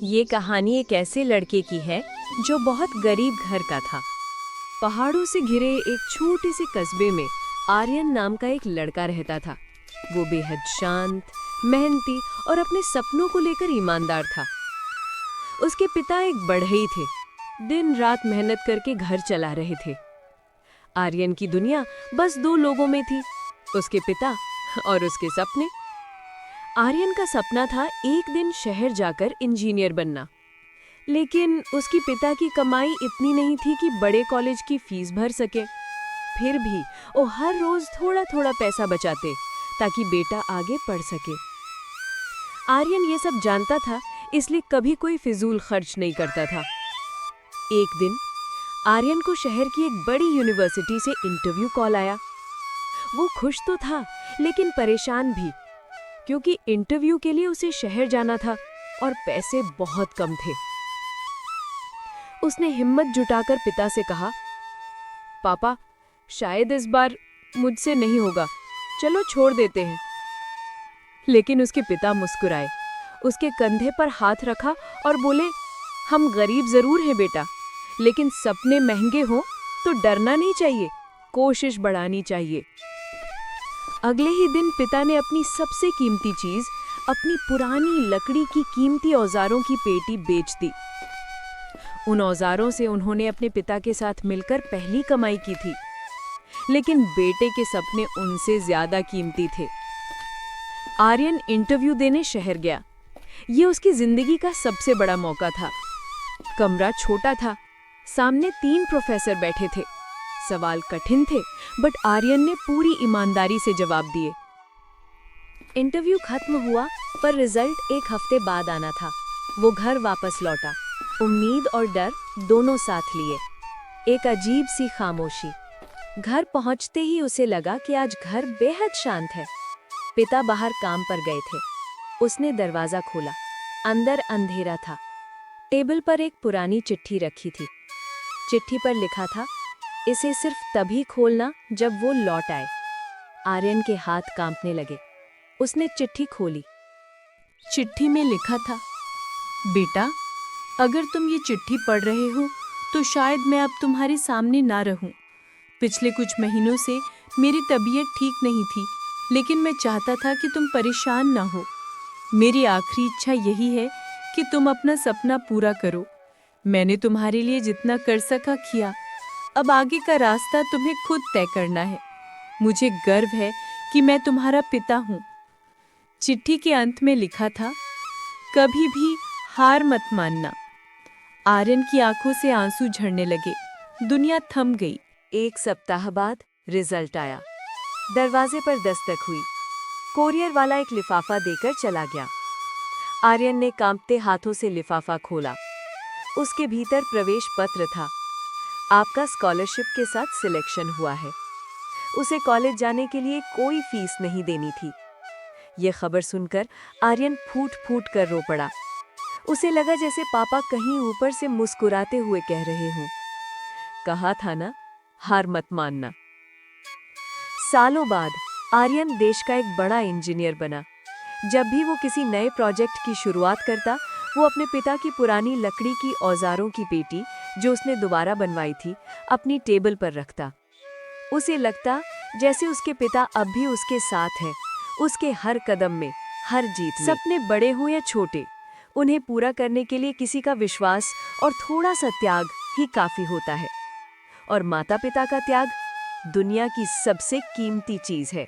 ये कहानी एक ऐसे लड़के की है जो बहुत गरीब घर का था। पहाड़ों से घिरे एक छोटे से कस्बे में आर्यन नाम का एक लड़का रहता था। वो बेहद शांत, मेहनती और अपने सपनों को लेकर ईमानदार था। उसके पिता एक बढ़ई थे, दिन रात मेहनत करके घर चला रहे थे। आर्यन की दुनिया बस दो लोगों में थी, उसके पिता और उसके सपने। आर्यन का सपना था एक दिन शहर जाकर इंजीनियर बनना, लेकिन उसके पिता की कमाई इतनी नहीं थी कि बड़े कॉलेज की फीस भर सके। फिर भी वो हर रोज थोड़ा थोड़ा पैसा बचाते ताकि बेटा आगे पढ़ सके। आर्यन ये सब जानता था, इसलिए कभी कोई फिजूल खर्च नहीं करता था। एक दिन आर्यन को शहर की एक बड़ी यूनिवर्सिटी से इंटरव्यू कॉल आया। वो खुश तो था, लेकिन परेशान भी, क्योंकि इंटरव्यू के लिए उसे शहर जाना था और पैसे बहुत कम थे। उसने हिम्मत जुटाकर पिता से कहा, पापा, शायद इस बार मुझसे नहीं होगा, चलो छोड़ देते हैं। लेकिन उसके पिता मुस्कुराए, उसके कंधे पर हाथ रखा और बोले, हम गरीब जरूर हैं बेटा, लेकिन सपने महंगे हों तो डरना नहीं चाहिए, कोशिश बढ़ानी चाहिए। अगले ही दिन पिता ने अपनी सबसे कीमती चीज, अपनी पुरानी लकड़ी की कीमती औजारों की पेटी बेच दी। उन औजारों से उन्होंने अपने पिता के साथ मिलकर पहली कमाई की थी, लेकिन बेटे के सपने उनसे ज्यादा कीमती थे। आर्यन इंटरव्यू देने शहर गया। ये उसकी जिंदगी का सबसे बड़ा मौका था। कमरा छोटा था, सामने 3 प्रोफेसर बैठे थे। सवाल कठिन थे, बट आर्यन ने पूरी ईमानदारी से जवाब दिए। इंटरव्यू खत्म हुआ, पर रिजल्ट एक हफ्ते बाद आना था। वो घर वापस लौटा, उम्मीद और डर दोनों साथ लिए। एक अजीब सी खामोशी। घर पहुंचते ही उसे लगा कि आज घर बेहद शांत है। पिता बाहर काम पर गए थे। उसने दरवाजा खोला, अंदर अंधेरा था। टेबल पर एक पुरानी चिट्ठी रखी थी। चिट्ठी पर लिखा था, इसे सिर्फ तभी खोलना जब वो लौट आए। आर्यन के हाथ कांपने लगे। उसने चिट्ठी खोली। चिट्ठी में लिखा था, बेटा, अगर तुम ये चिट्ठी पढ़ रहे हो तो शायद मैं अब तुम्हारे सामने ना रहूं। पिछले कुछ महीनों से मेरी तबीयत ठीक नहीं थी, लेकिन मैं चाहता था कि तुम परेशान ना हो। मेरी आखिरी इच्छा यही है कि तुम अपना सपना पूरा करो। मैंने तुम्हारे लिए जितना कर सका किया, अब आगे का रास्ता तुम्हें खुद तय करना है। मुझे गर्व है कि मैं तुम्हारा पिता हूँ। चिट्ठी के अंत में लिखा था, कभी भी हार मत मानना। आर्यन की आंखों से आंसू झरने लगे। दुनिया थम गई। एक सप्ताह बाद रिजल्ट आया। दरवाजे पर दस्तक हुई। कोरियर वाला एक लिफाफा देकर चला गया। आर्यन ने कांपते हाथों से लिफाफा खोला। उसके भीतर प्रवेश पत्र था। आपका स्कॉलरशिप के साथ सिलेक्शन हुआ है। उसे कॉलेज जाने के लिए कोई फीस नहीं देनी थी। ये खबर सुनकर आर्यन फूट फूट कर रो पड़ा। उसे लगा जैसे पापा कहीं ऊपर से मुस्कुराते हुए कह रहे हों, कहा था ना, हार मत मानना। सालों बाद आर्यन देश का एक बड़ा इंजीनियर बना। जब भी वो किसी नए प्रोजेक्ट की शुरुआत करता, वो अपने पिता की पुरानी लकड़ी की औजारों की पेटी, जो उसने दोबारा बनवाई थी, अपनी टेबल पर रखता। उसे लगता जैसे उसके पिता अब भी उसके साथ हैं, उसके हर कदम में, हर जीत में। सपने बड़े हों या छोटे, उन्हें पूरा करने के लिए किसी का विश्वास और थोड़ा सा त्याग ही काफी होता है। और माता पिता का त्याग दुनिया की सबसे कीमती चीज है।